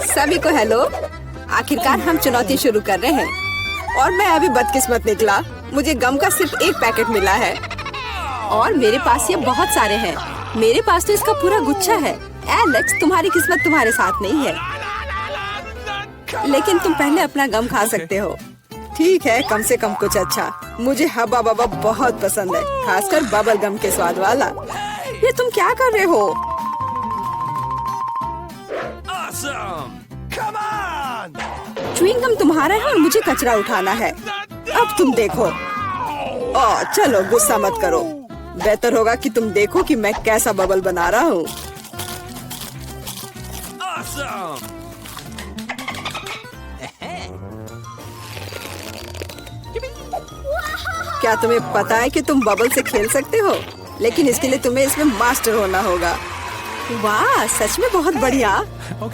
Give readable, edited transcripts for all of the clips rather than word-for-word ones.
सभी को हेलो। आखिरकार हम चुनौती शुरू कर रहे हैं और मैं अभी बदकिस्मत निकला। मुझे गम का सिर्फ एक पैकेट मिला है और मेरे पास ये बहुत सारे हैं। मेरे पास तो इसका पूरा गुच्छा है। एलेक्स, तुम्हारी किस्मत तुम्हारे साथ नहीं है, लेकिन तुम पहले अपना गम खा सकते हो। ठीक है, कम से कम कुछ अच्छा। मुझे हब्बा बब्बा बहुत पसंद है, खासकर बबल गम के स्वाद वाला। ये तुम क्या कर रहे हो? च्युइंग गम तुम्हारा है और मुझे कचरा उठाना है। अब तुम देखो। चलो गुस्सा मत करो। बेहतर होगा कि तुम देखो कि मैं कैसा बबल बना रहा हूँ। क्या तुम्हें पता है कि तुम बबल से खेल सकते हो? लेकिन इसके लिए तुम्हें इसमें मास्टर होना होगा। वाह, सच में बहुत बढ़िया।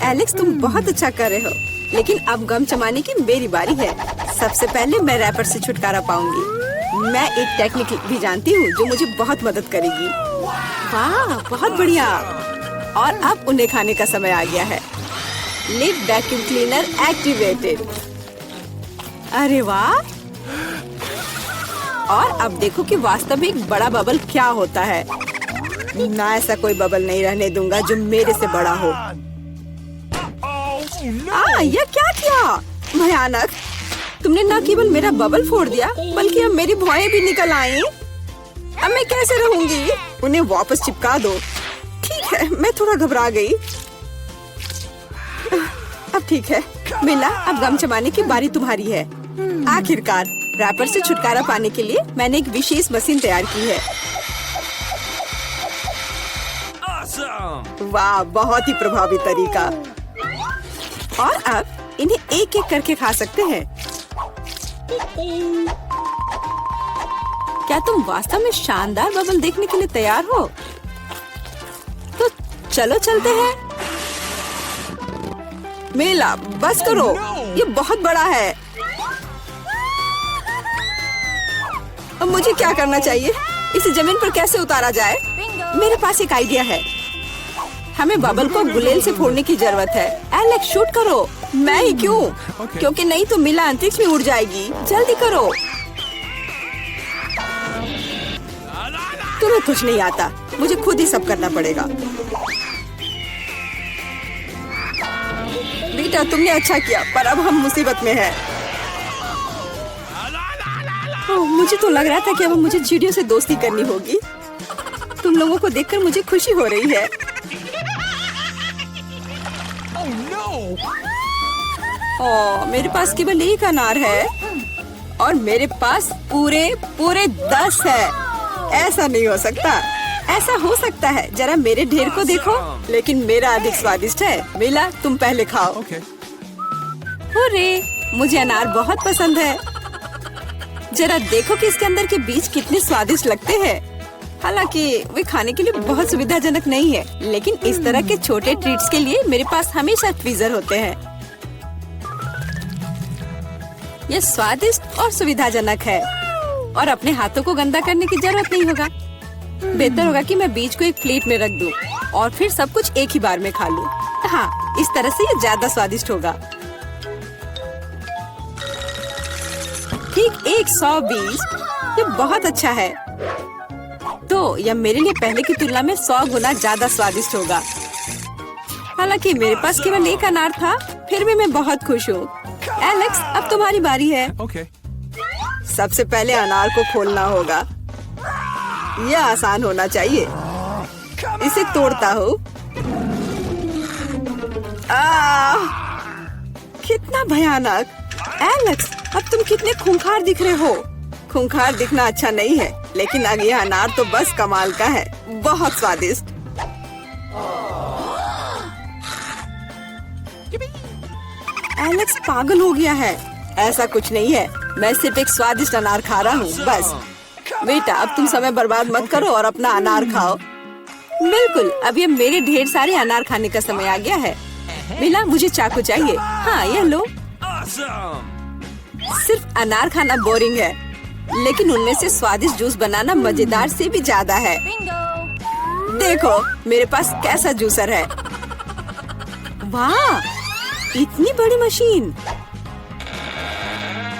एलेक्स, तुम बहुत अच्छा कर रहे हो। लेकिन अब गम चबाने की मेरी बारी है। सबसे पहले मैं रैपर से छुटकारा पाऊंगी। मैं एक टेक्निक भी जानती हूँ जो मुझे बहुत मदद करेगी। वाह, बहुत बढ़िया। और अब उन्हें खाने का समय आ गया है। Lid vacuum cleaner activated. अरे वाह। और अब देखो कि वास्तव में एक बड़ा बबल क्या होता है। ना, ऐसा कोई बबल नहीं रहने दूंगा जो मेरे से बड़ा हो। यह क्या किया? भयानक। तुमने न केवल मेरा बबल फोड़ दिया, बल्कि अब मेरी भौएं भी निकल आई। अब मैं कैसे रहूंगी? उन्हें वापस चिपका दो। ठीक है, मैं थोड़ा घबरा गई। अब ठीक है मिला, अब गम चबाने की बारी तुम्हारी है। आखिरकार रैपर से छुटकारा पाने के लिए मैंने एक विशेष मशीन तैयार की है। वाह, बहुत ही प्रभावी तरीका। और अब इन्हें एक एक करके खा सकते हैं। क्या तुम वास्तव में शानदार बबल देखने के लिए तैयार हो? तो चलो चलते हैं। मेला, बस करो, ये बहुत बड़ा है। अब मुझे क्या करना चाहिए? इसे जमीन पर कैसे उतारा जाए? मेरे पास एक आइडिया है। हमें बबल को गुलेल से फोड़ने की जरूरत है। एलेक्स, शूट करो। मैं ही क्यों? क्योंकि नहीं तो मिला अंतरिक्ष में उड़ जाएगी। जल्दी करो। तुम्हें कुछ नहीं आता, मुझे खुद ही सब करना पड़ेगा। बेटा, तुमने अच्छा किया, पर अब हम मुसीबत में हैं। मुझे तो लग रहा था कि अब मुझे चिड़ियों से दोस्ती करनी होगी। तुम लोगों को देखकर मुझे खुशी हो रही है। मेरे पास केवल एक अनार है और मेरे पास पूरे 10 है। ऐसा नहीं हो सकता। ऐसा हो सकता है, जरा मेरे ढेर को देखो। लेकिन मेरा अधिक स्वादिष्ट है। मिला, तुम पहले खाओ। अरे, मुझे अनार बहुत पसंद है। जरा देखो कि इसके अंदर के बीज कितने स्वादिष्ट लगते हैं। हालांकि वे खाने के लिए बहुत सुविधाजनक नहीं है, लेकिन इस तरह के छोटे ट्रीट्स के लिए मेरे पास हमेशा ट्वीजर होते हैं। यह स्वादिष्ट और सुविधाजनक है और अपने हाथों को गंदा करने की जरूरत नहीं होगा। बेहतर होगा कि मैं बीज को एक प्लेट में रख दूं और फिर सब कुछ एक ही बार में खा लूं। हाँ, इस तरह से ये ज्यादा स्वादिष्ट होगा। ठीक 120। ये बहुत अच्छा है। तो यह मेरे लिए पहले की तुलना में 100 गुना ज्यादा स्वादिष्ट होगा। हालांकि मेरे पास केवल एक अनार था, फिर भी मैं बहुत खुश हूँ। एलेक्स, अब तुम्हारी बारी है। सबसे पहले अनार को खोलना होगा। यह आसान होना चाहिए। इसे तोड़ता हूँ। कितना भयानक। एलेक्स, अब तुम कितने खूंखार दिख रहे हो। खूंखार दिखना अच्छा नहीं है, लेकिन अब यह अनार तो बस कमाल का है। बहुत स्वादिष्ट। एलेक्स पागल हो गया है। ऐसा कुछ नहीं है, मैं सिर्फ एक स्वादिष्ट अनार खा रहा हूँ, बस। बेटा, अब तुम समय बर्बाद मत करो और अपना अनार खाओ। बिल्कुल, अब ये मेरे ढेर सारे अनार खाने का समय आ गया है। मिला, मुझे चाकू चाहिए। हाँ, यह लो। सिर्फ अनार खाना बोरिंग है, लेकिन उनमें से स्वादिष्ट जूस बनाना मजेदार से भी ज्यादा है। देखो मेरे पास कैसा जूसर है। वाह, इतनी बड़ी मशीन,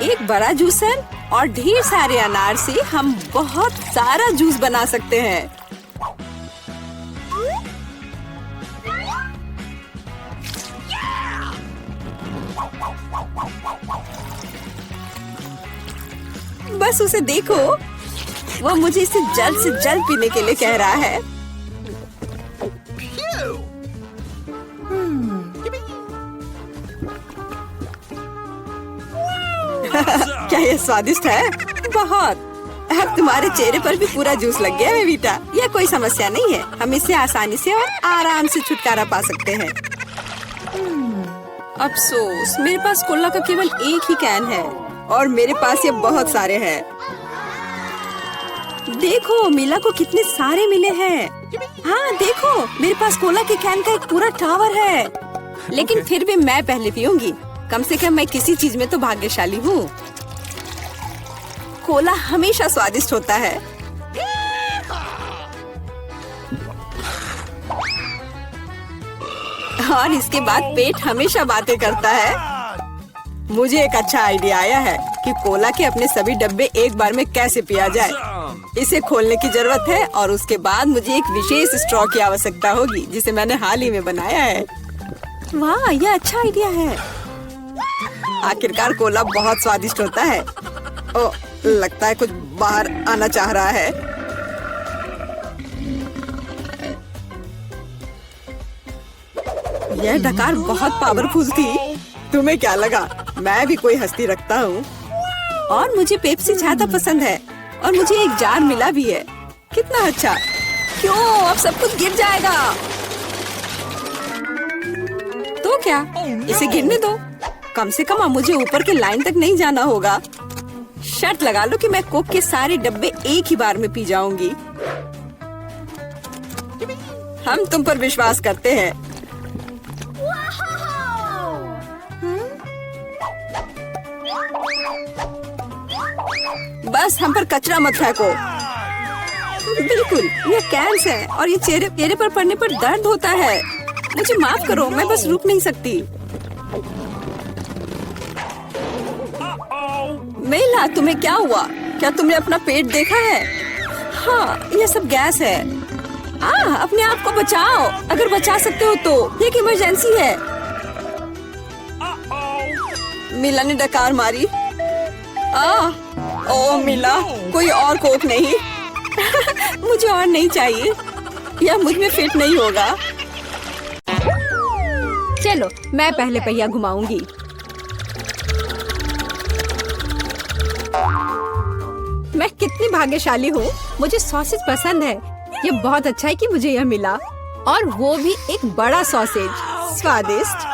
एक बड़ा जूसर और ढेर सारे अनार से हम बहुत सारा जूस बना सकते हैं। बस उसे देखो, वह मुझे इसे जल्द से जल्द पीने के लिए कह रहा है। क्या ये स्वादिष्ट है? बहुत। अब तुम्हारे चेहरे पर भी पूरा जूस लग गया है वीटा। यह कोई समस्या नहीं है, हम इससे आसानी से और आराम से छुटकारा पा सकते हैं। अफसोस, मेरे पास कोला का केवल एक ही कैन है और मेरे पास ये बहुत सारे हैं। देखो मीला को कितने सारे मिले हैं। हाँ देखो, मेरे पास कोला के कैन का एक पूरा टावर है। लेकिन फिर भी मैं पहले पीऊंगी। कम से कम मैं किसी चीज में तो भाग्यशाली हूँ। कोला हमेशा स्वादिष्ट होता है। और इसके बाद पेट हमेशा बातें करता है। मुझे एक अच्छा आइडिया आया है कि कोला के अपने सभी डब्बे एक बार में कैसे पिया जाए। इसे खोलने की जरूरत है और उसके बाद मुझे एक विशेष स्ट्रॉ की आवश्यकता होगी जिसे मैंने हाल ही में बनाया है। वाह, यह अच्छा आइडिया है। आखिरकार कोला बहुत स्वादिष्ट होता है। ओ, लगता है कुछ बाहर आना चाह रहा है। यह डकार बहुत पावरफुल थी। तुम्हें क्या लगा मैं भी कोई हस्ती रखता हूँ? और मुझे पेप्सी ज्यादा पसंद है और मुझे एक जार मिला भी है। कितना अच्छा। क्यों, अब सब कुछ गिर जाएगा। तो क्या, इसे गिरने दो। कम से कम अब मुझे ऊपर के लाइन तक नहीं जाना होगा। शर्त लगा लो कि मैं कोक के सारे डब्बे एक ही बार में पी जाऊंगी। हम तुम पर विश्वास करते हैं। बस हम पर कचरा मत फेंको। बिल्कुल, ये कैंस है और ये चेहरे पर पड़ने पर दर्द होता है। मुझे माफ करो, मैं बस रुक नहीं सकती। मेला, तुम्हें क्या हुआ? क्या तुमने अपना पेट देखा है? हाँ, ये सब गैस है। अपने आप को बचाओ, अगर बचा सकते हो तो। एक इमरजेंसी है। मिला ने डकार मारी। ओ मिला, कोई और कोक नहीं? मुझे और नहीं चाहिए, यह मुझ में फिट नहीं होगा। चलो, मैं पहले पहिया घुमाऊंगी। मैं कितनी भाग्यशाली हूँ, मुझे सॉसेज पसंद है। ये बहुत अच्छा है कि मुझे यह मिला, और वो भी एक बड़ा सॉसेज। स्वादिष्ट।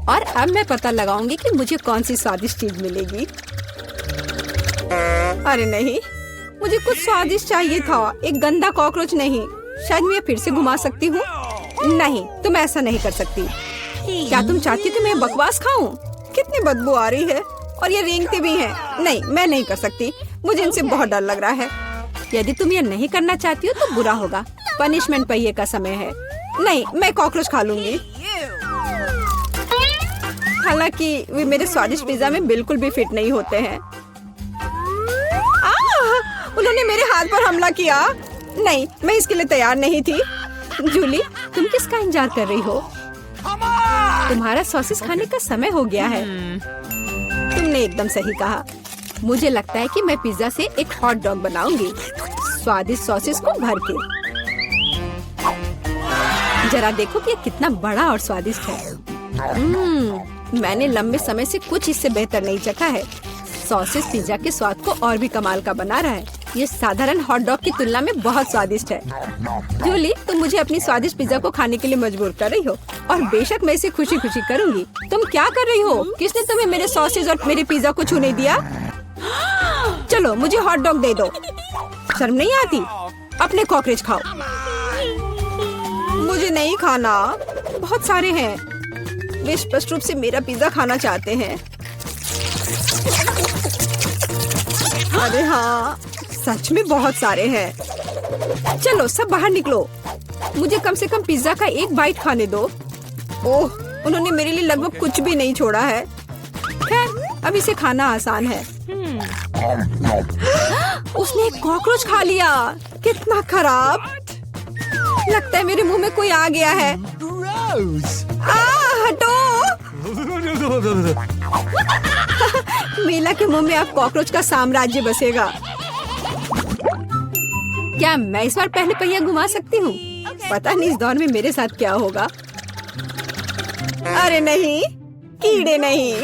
और अब मैं पता लगाऊंगी कि मुझे कौन सी स्वादिष्ट चीज मिलेगी। अरे नहीं, मुझे कुछ स्वादिष्ट चाहिए था, एक गंदा कॉकरोच नहीं। शायद मैं फिर से घुमा सकती हूँ। नहीं, तुम ऐसा नहीं कर सकती। क्या तुम चाहती हो कि मैं बकवास खाऊं? कितनी बदबू आ रही है और ये रेंगते भी हैं। नहीं, मैं नहीं कर सकती, मुझे इनसे बहुत डर लग रहा है। यदि तुम ये नहीं करना चाहती हो तो बुरा होगा। पनिशमेंट पहिए का समय है। नहीं, मैं कॉकरोच खा लूंगी। हालांकि वे मेरे स्वादिष्ट पिज्जा में बिल्कुल भी फिट नहीं होते हैं। उन्होंने मेरे हाथ पर हमला किया। नहीं, मैं इसके लिए तैयार नहीं थी। जूली, तुम किसका इंतजार कर रही हो? तुम्हारा सॉसेस खाने का समय हो गया है। तुमने एकदम सही कहा। मुझे लगता है कि मैं पिज्जा से एक हॉट डॉग बनाऊंगी, स्वादिष्ट सॉसेस को भर के। जरा देखो कि ये कितना बड़ा और स्वादिष्ट है। मैंने लंबे समय से कुछ इससे बेहतर नहीं चखा है। सॉसेस पिज्जा के स्वाद को और भी कमाल का बना रहा है। ये साधारण हॉट डॉग की तुलना में बहुत स्वादिष्ट है। जूली, तुम मुझे अपनी स्वादिष्ट पिज्जा को खाने के लिए मजबूर कर रही हो, और बेशक मैं इसे खुशी खुशी करूंगी। तुम क्या कर रही हो? किसने तुम्हें मेरे सॉसेज और मेरे पिज्जा को छूने दिया? चलो, मुझे हॉट डॉग दे दो। शर्म नहीं आती? अपने कॉकरोच खाओ। मुझे नहीं खाना, बहुत सारे हैं। वे स्पष्ट रूप से मेरा पिज्जा खाना चाहते हैं। अरे हाँ, सच में बहुत सारे हैं। चलो, सब बाहर निकलो। मुझे कम से कम पिज्जा का एक बाइट खाने दो। ओह, उन्होंने मेरे लिए लगभग कुछ भी नहीं छोड़ा है। खैर, अब इसे खाना आसान है। उसने एक कॉकरोच खा लिया। कितना खराब। लगता है मेरे मुंह में कोई आ गया है। हटो। मीला के मुंह में अब कॉकरोच का साम्राज्य बसेगा। क्या मैं इस बार पहले पहिया घुमा सकती हूँ? पता नहीं इस दौर में मेरे साथ क्या होगा। अरे नहीं, कीड़े नहीं।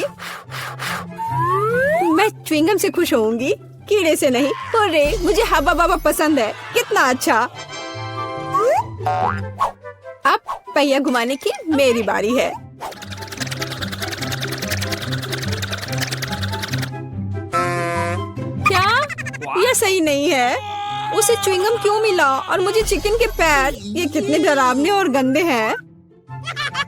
मैं च्युइंगम से खुश होऊंगी, कीड़े से नहीं। अरे मुझे हब्बा बाबा पसंद है। कितना अच्छा। अब पहिया घुमाने की मेरी बारी है। क्या यह सही नहीं है? उसे च्युइंगम क्यों मिला और मुझे चिकन के पैर? ये कितने डरावने और गंदे हैं।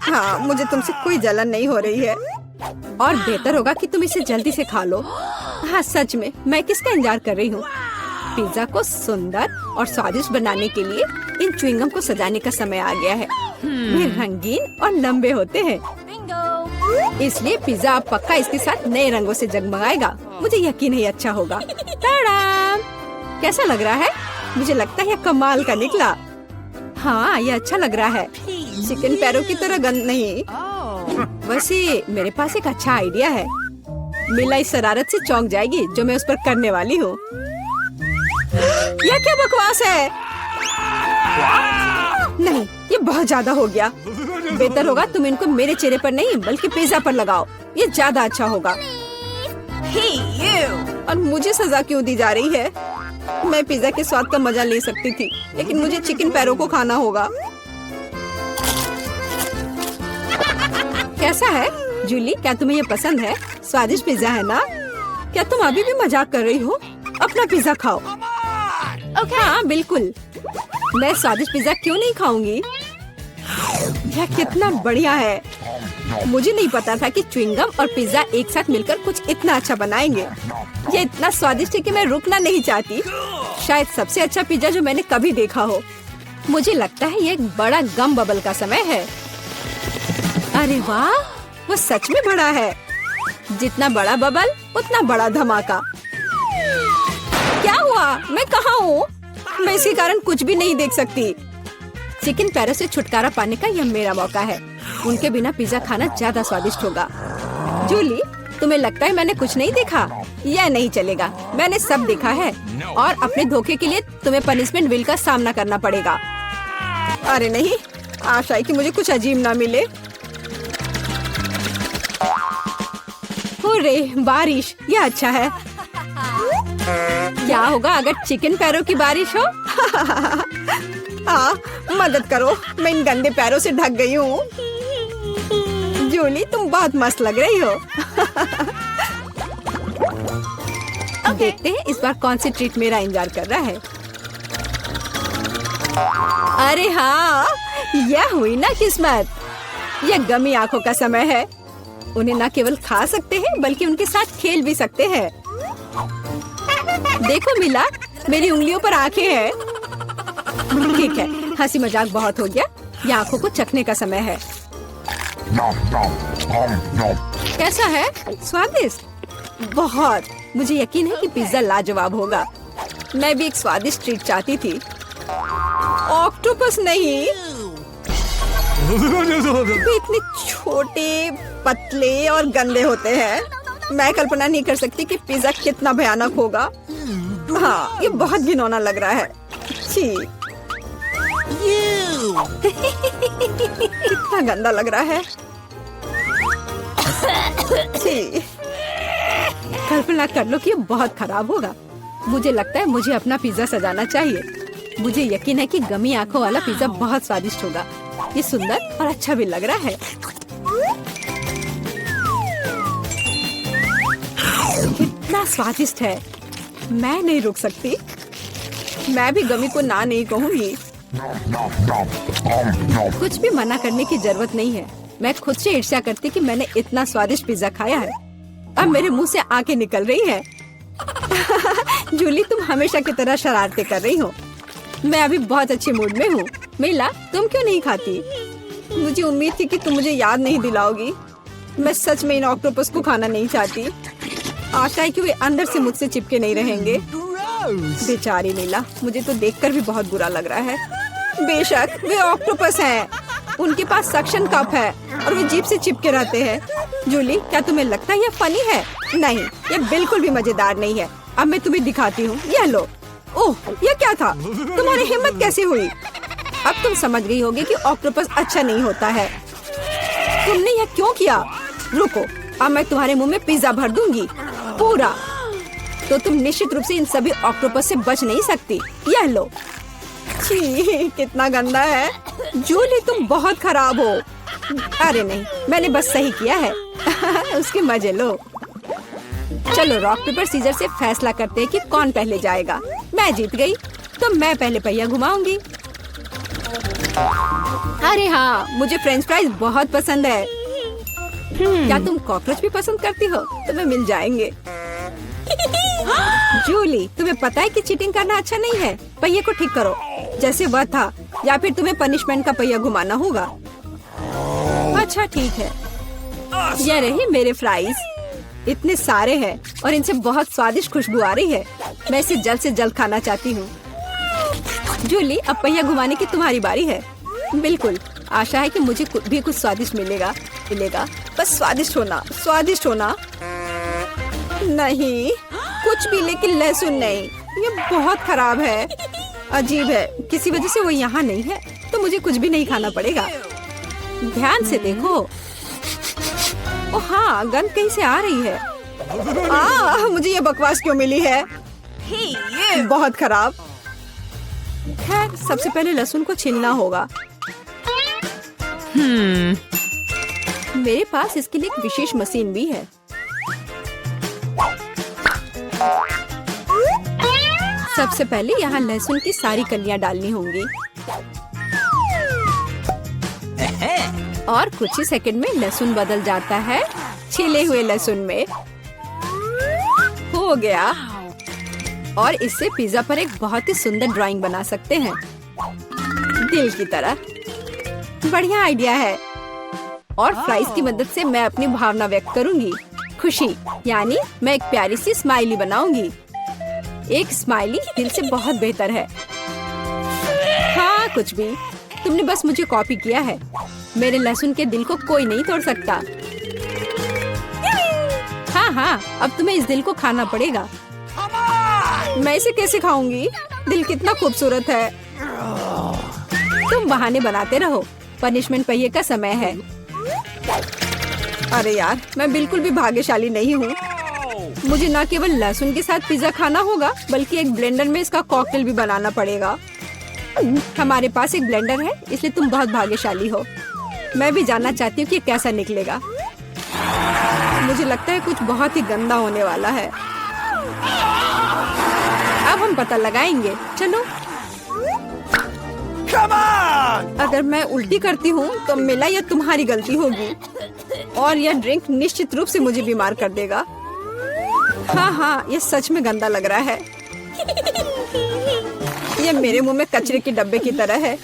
हाँ, मुझे तुमसे कोई जलन नहीं हो रही है और बेहतर होगा कि तुम इसे जल्दी से खा लो। हाँ सच में, मैं किसका इंतजार कर रही हूँ? पिज्जा को सुंदर और स्वादिष्ट बनाने के लिए इन च्युइंगम को सजाने का समय आ गया है। वे रंगीन और लंबे होते हैं, इसलिए पिज्जा अब पक्का इसके साथ नए रंगों से जगमगाएगा। मुझे यकीन है अच्छा होगा। टाडाम! कैसा लग रहा है? मुझे लगता है यह कमाल का निकला। हाँ, यह अच्छा लग रहा है। चिकन पैरों की तरह गंद नहीं। वैसे मेरे पास एक अच्छा आइडिया है। मीला इस शरारत से चौंक जाएगी जो मैं उस पर करने वाली हूँ। यह क्या बकवास है? नहीं, ये बहुत ज्यादा हो गया। बेहतर होगा तुम इनको मेरे चेहरे पर नहीं बल्कि पिज्जा पर लगाओ। ये ज्यादा अच्छा होगा। और मुझे सजा क्यों दी जा रही है? मैं पिज्जा के स्वाद का मजा ले सकती थी, लेकिन मुझे चिकन पैरों को खाना होगा। कैसा है जूली? क्या तुम्हें ये पसंद है? स्वादिष्ट पिज्जा है ना? क्या तुम अभी भी मजाक कर रही हो? अपना पिज्जा खाओ। हाँ बिल्कुल, मैं स्वादिष्ट पिज्जा क्यों नहीं खाऊंगी? यह कितना बढ़िया है। मुझे नहीं पता था कि च्युइंगम और पिज्जा एक साथ मिलकर कुछ इतना अच्छा बनाएंगे। ये इतना स्वादिष्ट है कि मैं रुकना नहीं चाहती। शायद सबसे अच्छा पिज्जा जो मैंने कभी देखा हो। मुझे लगता है ये एक बड़ा गम बबल का समय है। अरे वाह, वो सच में बड़ा है। जितना बड़ा बबल उतना बड़ा धमाका। क्या हुआ? मैं कहाँ हूँ? मैं इसके कारण कुछ भी नहीं देख सकती। चिकन पैरों से छुटकारा पाने का यह मेरा मौका है। उनके बिना पिज्जा खाना ज्यादा स्वादिष्ट होगा। जूली, तुम्हें लगता है मैंने कुछ नहीं देखा? यह नहीं चलेगा। मैंने सब देखा है और अपने धोखे के लिए तुम्हें पनिशमेंट बिल का सामना करना पड़ेगा। अरे नहीं, आशा है कि मुझे कुछ अजीब ना मिले। अरे बारिश, यह अच्छा है। क्या होगा अगर चिकन पैरों की बारिश हो? मदद करो, मैं इन गंदे पैरों से ढक गई हूँ। जूली, तुम बहुत मस्त लग रही हो। देखते हैं इस बार कौन सी ट्रीट मेरा इंतजार कर रहा है। अरे हाँ, यह हुई ना किस्मत। यह गमी आंखों का समय है। उन्हें न केवल खा सकते हैं बल्कि उनके साथ खेल भी सकते हैं। देखो मिला, मेरी उंगलियों पर आंखें हैं। ठीक है, हंसी मजाक बहुत हो गया। ये आंखों को चखने का समय है। कैसा है? स्वादिष्ट? बहुत। मुझे यकीन है कि पिज्जा लाजवाब होगा। मैं भी एक स्वादिष्ट ट्रीट चाहती थी। ऑक्टोपस नहीं। वे इतने छोटे, पतले और गंदे होते हैं। मैं कल्पना नहीं कर सकती कि पिज्जा कितना भयानक होगा। हाँ, ये बहुत घिनौना लग रहा है। छी। कितना गंदा लग रहा है। छी। कल्पना कर लो कि ये बहुत खराब होगा। मुझे लगता है मुझे अपना पिज्जा सजाना चाहिए। मुझे यकीन है कि गमी आंखों वाला पिज्जा बहुत स्वादिष्ट होगा। ये सुंदर और अच्छा भी लग रहा है। कितना स्वादिष्ट है। मैं नहीं रुक सकती। मैं भी गमी को ना नहीं कहूँगी। कुछ भी मना करने की जरूरत नहीं है। मैं खुद से ईर्ष्या करती कि मैंने इतना स्वादिष्ट पिज्जा खाया है। अब मेरे मुंह से आंखें निकल रही हैं। जूली, तुम हमेशा की तरह शरारतें कर रही हो। मैं अभी बहुत अच्छे मूड में हूँ। मिला, तुम क्यों नहीं खाती? मुझे उम्मीद थी कि तुम मुझे याद नहीं दिलाओगी। मैं सच में इन ऑक्टोपस को खाना नहीं चाहती। आशा है कि वे अंदर से मुझसे चिपके नहीं रहेंगे। बेचारी नीला, मुझे तो देखकर भी बहुत बुरा लग रहा है। बेशक वे ऑक्टोपस हैं। उनके पास सक्शन कप है और वे जीभ से चिपके रहते हैं। जूली, क्या तुम्हें लगता है यह फनी है? नहीं, यह बिल्कुल भी मजेदार नहीं है। अब मैं तुम्हें दिखाती हूँ। यह लो। ओह, यह क्या था? तुम्हारी हिम्मत कैसे हुई? अब तुम समझ गई होगी कि ऑक्टोपस अच्छा नहीं होता है। तुमने यह क्यों किया? रुको, अब मैं तुम्हारे मुंह में पिज्जा भर दूंगी, पूरा। तो तुम निश्चित रूप से इन सभी ऑक्टोपस से बच नहीं सकती। यह लो। छी, कितना गंदा है। जूली, तुम बहुत खराब हो। अरे नहीं, मैंने बस सही किया है। उसके मजे लो। चलो रॉक पेपर सीजर से फैसला करते हैं कि कौन पहले जाएगा। मैं जीत गई, तो मैं पहले पहिया घुमाऊंगी। अरे हाँ, मुझे फ्रेंच फ्राइज बहुत पसंद है। क्या तुम कॉकरोच भी पसंद करती हो? तुम्हें मिल जाएंगे। जूली, तुम्हें पता है कि चीटिंग करना अच्छा नहीं है। पहिए को ठीक करो जैसे वह था, या फिर तुम्हें पनिशमेंट का पहिया घुमाना होगा। अच्छा ठीक है। ये रही मेरे फ्राइज। इतने सारे हैं और इनसे बहुत स्वादिष्ट खुशबू आ रही है। मैं इसे जल्द से जल्द खाना चाहती हूँ। जूली, अब पहिया घुमाने की तुम्हारी बारी है। बिल्कुल, आशा है कि मुझे भी कुछ स्वादिष्ट मिलेगा। बस स्वादिष्ट होना। नहीं, कुछ भी, लेकिन लहसुन नहीं। ये बहुत खराब है। अजीब है, किसी वजह से वो यहाँ नहीं है, तो मुझे कुछ भी नहीं खाना पड़ेगा। ध्यान से देखो। ओ हाँ, गंध कहीं से आ रही है। मुझे ये बकवास क्यों मिली है? बहुत खराब। खैर, सबसे पहले लहसुन को छीलना होगा। मेरे पास इसके लिए एक विशेष मशीन भी है। सबसे पहले यहाँ लहसुन की सारी कलियां डालनी होंगी और कुछ ही सेकंड में लहसुन बदल जाता है छिले हुए लहसुन में। हो गया। और इससे पिज्जा पर एक बहुत ही सुंदर ड्राइंग बना सकते हैं, दिल की तरह। बढ़िया आइडिया है। और फ्राइज की मदद से मैं अपनी भावना व्यक्त करूंगी। खुशी, यानी मैं एक प्यारी सी स्माइली बनाऊंगी। एक स्माइली दिल से बहुत बेहतर है। हाँ, कुछ भी। तुमने बस मुझे कॉपी किया है। मेरे लहसुन के दिल को कोई नहीं तोड़ सकता। हाँ, अब तुम्हें इस दिल को खाना पड़ेगा। मैं इसे कैसे खाऊंगी? दिल कितना खूबसूरत है। तुम बहाने बनाते रहो। पनिशमेंट पहिए का समय है। अरे यार, मैं बिल्कुल भी भाग्यशाली नहीं हूँ। मुझे न केवल लहसुन के साथ पिज्जा खाना होगा, बल्कि एक ब्लेंडर में इसका कॉकटेल भी बनाना पड़ेगा। हमारे पास एक ब्लेंडर है, इसलिए तुम बहुत भाग्यशाली हो। मैं भी जानना चाहती हूँ कि कैसा निकलेगा। मुझे लगता है कुछ बहुत ही गंदा होने वाला है। अब हम पता लगाएंगे। चलो। अगर मैं उल्टी करती हूँ तो मेरा या तुम्हारी गलती होगी, और यह ड्रिंक निश्चित रूप से मुझे बीमार कर देगा। हाँ, यह सच में गंदा लग रहा है। यह मेरे मुंह में कचरे के डब्बे की तरह है।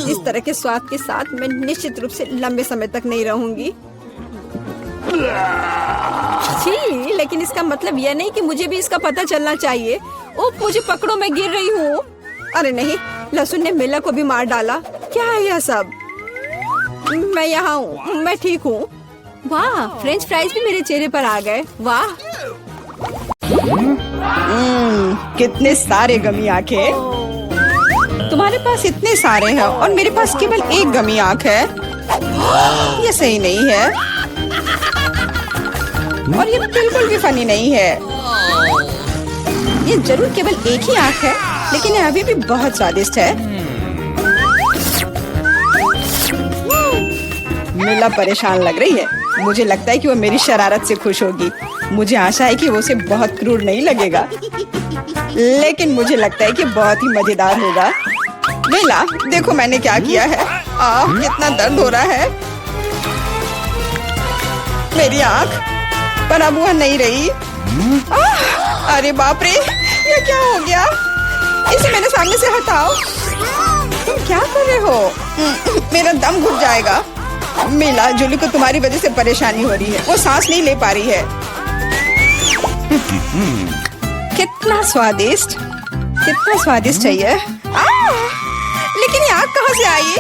इस तरह के स्वाद के साथ मैं निश्चित रूप से लंबे समय तक नहीं रहूंगी। छी, लेकिन इसका मतलब यह नहीं कि मुझे भी इसका पता चलना चाहिए। ओह, मुझे पकड़ो, मैं गिर रही हूँ। अरे नहीं, लहसुन ने मिला को भी मार डाला। क्या है यह सब? मैं यहाँ हूँ, मैं ठीक हूँ। वाह, फ्रेंच फ्राइज भी मेरे चेहरे पर आ गए। वाह, कितने सारे गमी आंखें। तुम्हारे पास इतने सारे हैं और मेरे पास केवल एक गमी आंख है। ये सही नहीं है और ये बिल्कुल भी फनी नहीं है। ये जरूर केवल एक ही आंख है, लेकिन यह अभी भी बहुत स्वादिष्ट है। मिला परेशान लग रही है। मुझे लगता है कि वो मेरी शरारत से खुश होगी। मुझे आशा है कि वो उसे बहुत क्रूर नहीं लगेगा, लेकिन मुझे लगता है कि बहुत ही मजेदार होगा। मिला, देखो मैंने क्या किया है। कितना दर्द हो रहा है। मेरी आँख, पर अब वह नहीं रही। अरे बाप रे, ये क्या हो गया? इसे मेरे सामने से हटाओ। तुम क्या कर रहे हो? मेरा दम घुट जाएगा। मिला जूली को तुम्हारी वजह से परेशानी हो रही है, वो सांस नहीं ले पा रही है। कितना स्वादिष्ट, कितना स्वादिष्ट चाहिए। लेकिन ये आग कहाँ से आई?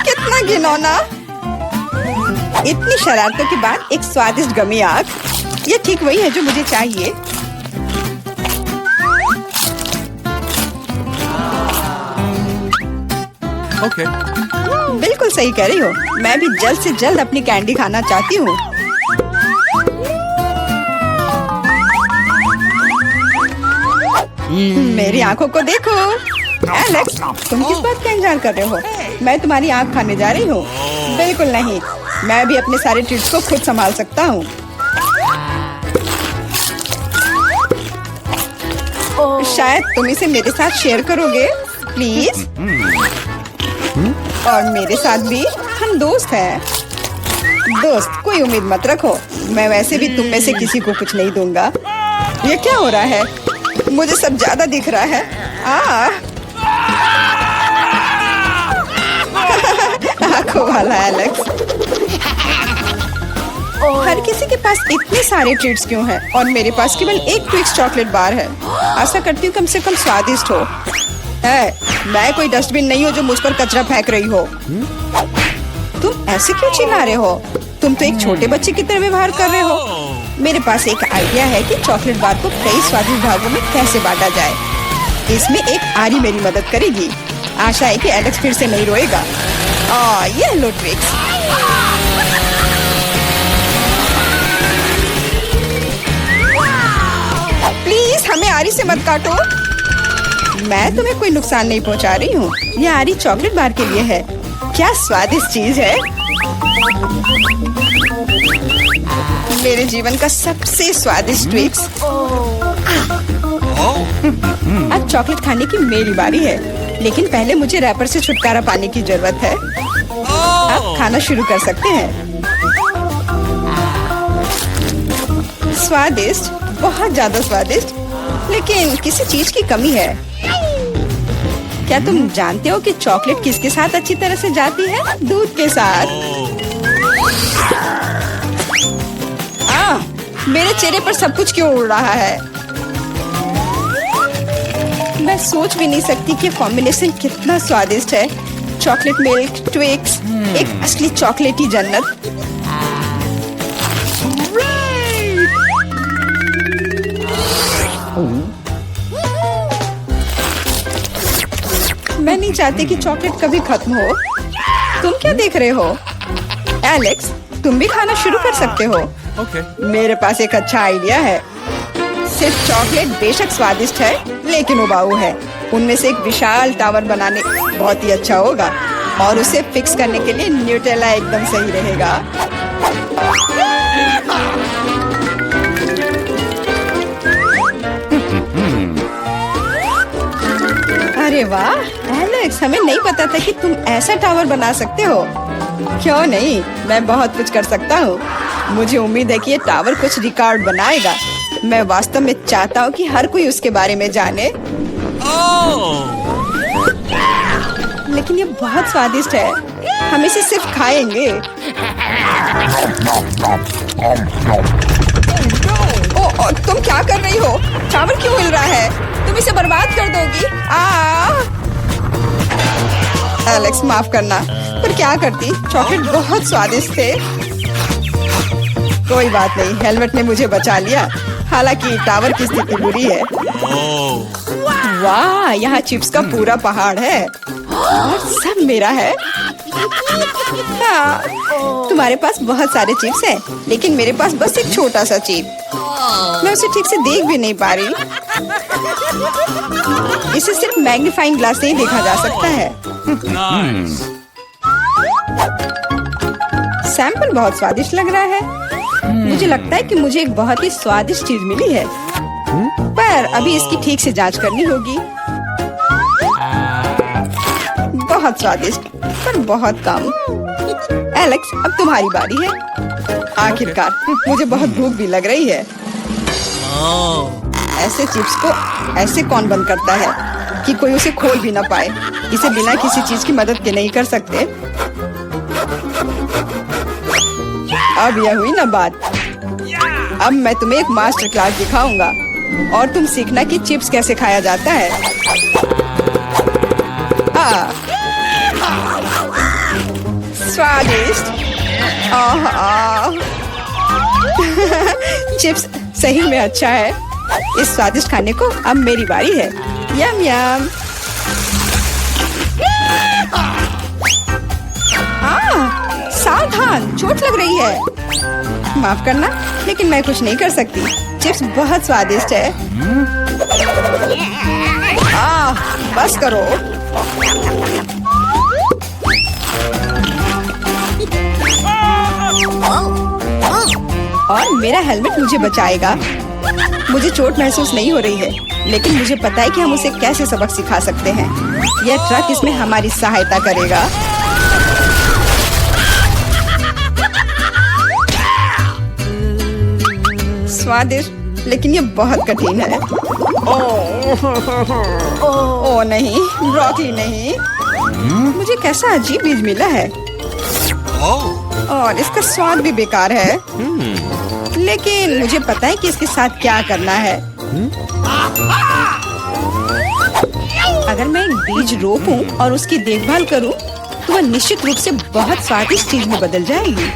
कितना घिनौना। इतनी शरारतों के बाद एक स्वादिष्ट गमी आग, ये ठीक वही है जो मुझे चाहिए। Okay. बिल्कुल सही कह रही हो। मैं भी जल्द से जल्द अपनी कैंडी खाना चाहती हूँ। मेरी आंखों को देखो। एलेक्स, तुम किस बात का इंतजार कर रहे हो? मैं तुम्हारी आंख खाने जा रही हूँ। बिल्कुल नहीं, मैं भी अपने सारे ट्रीट्स को खुद संभाल सकता हूँ। शायद तुम इसे मेरे साथ शेयर करोगे, प्लीज। और मेरे साथ भी, हम दोस्त हैं। दोस्त, कोई उम्मीद मत रखो। मैं वैसे भी तुम में से किसी को कुछ नहीं दूंगा। ये क्या हो रहा है? मुझे सब ज्यादा दिख रहा है। आंखों वाला एलेक्स। हर किसी के पास इतने सारे ट्रीट्स क्यों हैं और मेरे पास केवल एक ट्विक्स चॉकलेट बार है। आशा करती हूँ कम से कम स्वादिष्ट हो। मैं कोई डस्टबिन नहीं हूँ जो मुझ पर कचरा फेंक रही हो। तुम ऐसे क्यों चिल्ला रहे हो? तुम तो एक छोटे बच्चे की तरह व्यवहार कर रहे हो। मेरे पास एक आइडिया है कि चॉकलेट बार को कई स्वादिष्ट भागों में कैसे बांटा जाए। इसमें एक आरी मेरी मदद करेगी। आशा है कि एलेक्स फिर से नहीं रोएगा। ये लो ट्रिक्स। प्लीज हमें आरी से मत काटो। मैं तुम्हें कोई नुकसान नहीं पहुंचा रही हूँ। ये आरी चॉकलेट बार के लिए है। क्या स्वादिष्ट चीज है। मेरे जीवन का सबसे स्वादिष्ट ट्विक्स। अब चॉकलेट खाने की मेरी बारी है, लेकिन पहले मुझे रैपर से छुटकारा पाने की जरूरत है। अब खाना शुरू कर सकते हैं। स्वादिष्ट, बहुत ज्यादा स्वादिष्ट, लेकिन किसी चीज की कमी है। क्या तुम जानते हो कि चॉकलेट किसके साथ अच्छी तरह से जाती है? दूध के साथ। मेरे चेहरे पर सब कुछ क्यों उड़ रहा है? मैं सोच भी नहीं सकती कि कॉम्बिनेशन कितना स्वादिष्ट है। चॉकलेट मिल्क, ट्विक्स, एक असली चॉकलेटी जन्नत। मैं नहीं चाहती कि चॉकलेट कभी खत्म हो। तुम क्या देख रहे हो? एलेक्स, तुम भी खाना शुरू कर सकते हो। Okay. मेरे पास एक अच्छा आइडिया है। सिर्फ चॉकलेट बेशक स्वादिष्ट है, लेकिन उबाऊ है। उनमें से एक विशाल टावर बनाने बहुत ही अच्छा होगा, और उसे फिक्स करने के लिए न्यूटेला एकदम सही रहेगा। अरे वाह एलेक्स, हमें नहीं पता था कि तुम ऐसा टावर बना सकते हो। क्यों नहीं, मैं बहुत कुछ कर सकता हूँ। मुझे उम्मीद है कि ये टावर कुछ रिकॉर्ड बनाएगा। मैं वास्तव में चाहता हूँ कि हर कोई उसके बारे में जाने। लेकिन ये बहुत स्वादिष्ट है, हम इसे सिर्फ खाएंगे। तुम क्या कर रही हो? टावर क्यों हिल रहा है? तुम इसे बर्बाद कर दोगी। एलेक्स, माफ करना, पर क्या करती? चॉकलेट बहुत स्वादिष्ट थे। कोई बात नहीं, हेलमेट ने मुझे बचा लिया। हालांकि टावर की स्थिति बुरी है। वाह, यहाँ चिप्स का पूरा पहाड़ है और सब मेरा है। तुम्हारे पास बहुत सारे चिप्स हैं, लेकिन मेरे पास बस एक छोटा सा चिप। मैं उसे ठीक से देख भी नहीं पा रही। इसे सिर्फ मैग्नीफाइंग ग्लास से ही देखा जा सकता है। सैंपल बहुत स्वादिष्ट लग रहा है। मुझे लगता है कि मुझे एक बहुत ही स्वादिष्ट चीज मिली है, पर अभी इसकी ठीक से जांच करनी होगी। बहुत स्वादिष्ट, पर बहुत कम। एलेक्स, अब तुम्हारी बारी है। आखिरकार, मुझे बहुत भूख भी लग रही है। ऐसे चिप्स को ऐसे कौन बंद करता है? कि कोई उसे खोल भी ना पाए। इसे बिना किसी चीज की मदद के नहीं कर सकते। अब यह हुई ना बात। अब मैं तुम्हें एक मास्टर क्लास दिखाऊंगा और तुम सीखना कि चिप्स कैसे खाया जाता है। स्वादिष्ट। चिप्स सही में अच्छा है। इस स्वादिष्ट खाने को अब मेरी बारी है। यम यम। सावधान, चोट लग रही है। माफ करना, लेकिन मैं कुछ नहीं कर सकती। चिप्स बहुत स्वादिष्ट है। बस करो। और मेरा हेलमेट मुझे बचाएगा। मुझे चोट महसूस नहीं हो रही है, लेकिन मुझे पता है कि हम उसे कैसे सबक सिखा सकते हैं। यह ट्रक इसमें हमारी सहायता करेगा। स्वादिष्ट, लेकिन ये बहुत कठिन है। ओह नहीं, ब्रोकली नहीं। मुझे कैसा अजीब बीज मिला है और इसका स्वाद भी बेकार है। लेकिन मुझे पता है कि इसके साथ क्या करना है। अगर मैं एक बीज रोपूं और उसकी देखभाल करूं, तो वह निश्चित रूप से बहुत स्वादिष्ट चीज में बदल जाएगी।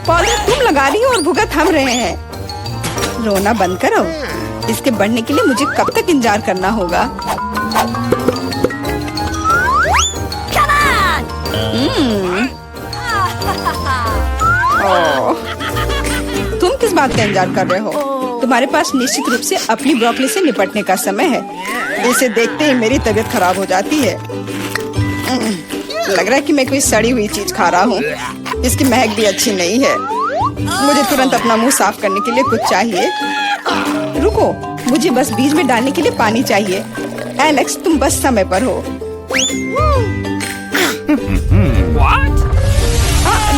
पौधे तुम लगा रही हो और भुगत हम रहे हैं। रोना बंद करो। इसके बढ़ने के लिए मुझे कब तक इंतजार करना होगा? तुम किस बात का इंतजार कर रहे हो? तुम्हारे पास निश्चित रूप से अपनी ब्रोकली से निपटने का समय है। इसे देखते ही मेरी तबीयत खराब हो जाती है। लग रहा है कि मैं कोई सड़ी हुई चीज खा रहा हूँ। इसकी महक भी अच्छी नहीं है। मुझे तुरंत अपना मुंह साफ करने के लिए कुछ चाहिए। रुको, मुझे बस बीज में डालने के लिए पानी चाहिए। एलेक्स, तुम बस समय पर हो।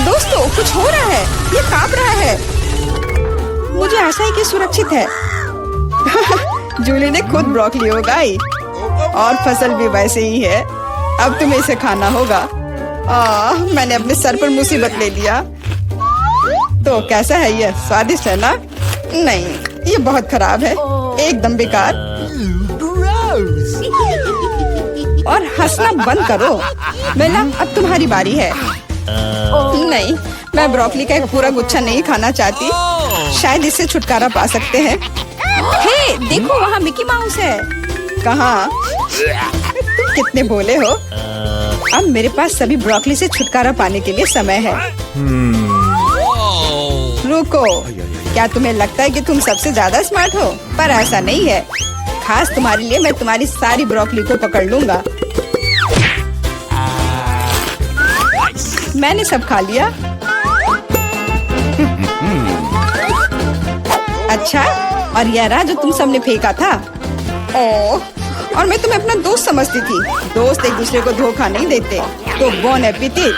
दोस्तों, कुछ हो रहा है। ये कांप रहा है। मुझे आशा है कि सुरक्षित है। जूली ने खुद ब्रोकली उगाई और फसल भी वैसे ही है। अब तुम्हें इसे खाना होगा। मैंने अपने सर पर मुसीबत ले लिया। तो कैसा है ये? स्वादिष्ट है ना? नहीं, ये बहुत खराब है। एकदम बेकार। और हंसना बंद करो। बेला, अब तुम्हारी बारी है। नहीं, मैं ब्रोकली का एक पूरा गुच्छा नहीं खाना चाहती। शायद इससे छुटकारा पा सकते हैं। हे, देखो वहाँ मिकी माउस है। कहाँ? तुम कितने भोले हो। अब मेरे पास सभी ब्रोकली से छुटकारा पाने के लिए समय है। रुको, क्या तुम्हें लगता है कि तुम सबसे ज्यादा स्मार्ट हो? पर ऐसा नहीं है। खास तुम्हारे लिए मैं तुम्हारी सारी ब्रोकली को पकड़ लूंगा। मैंने सब खा लिया। अच्छा, और यह रहा जो तुम सबने फेंका था। ओह, और मैं तुम्हें अपना दोस्त समझती थी। दोस्त एक दूसरे को धोखा नहीं देते। तो बोन एपेटिट।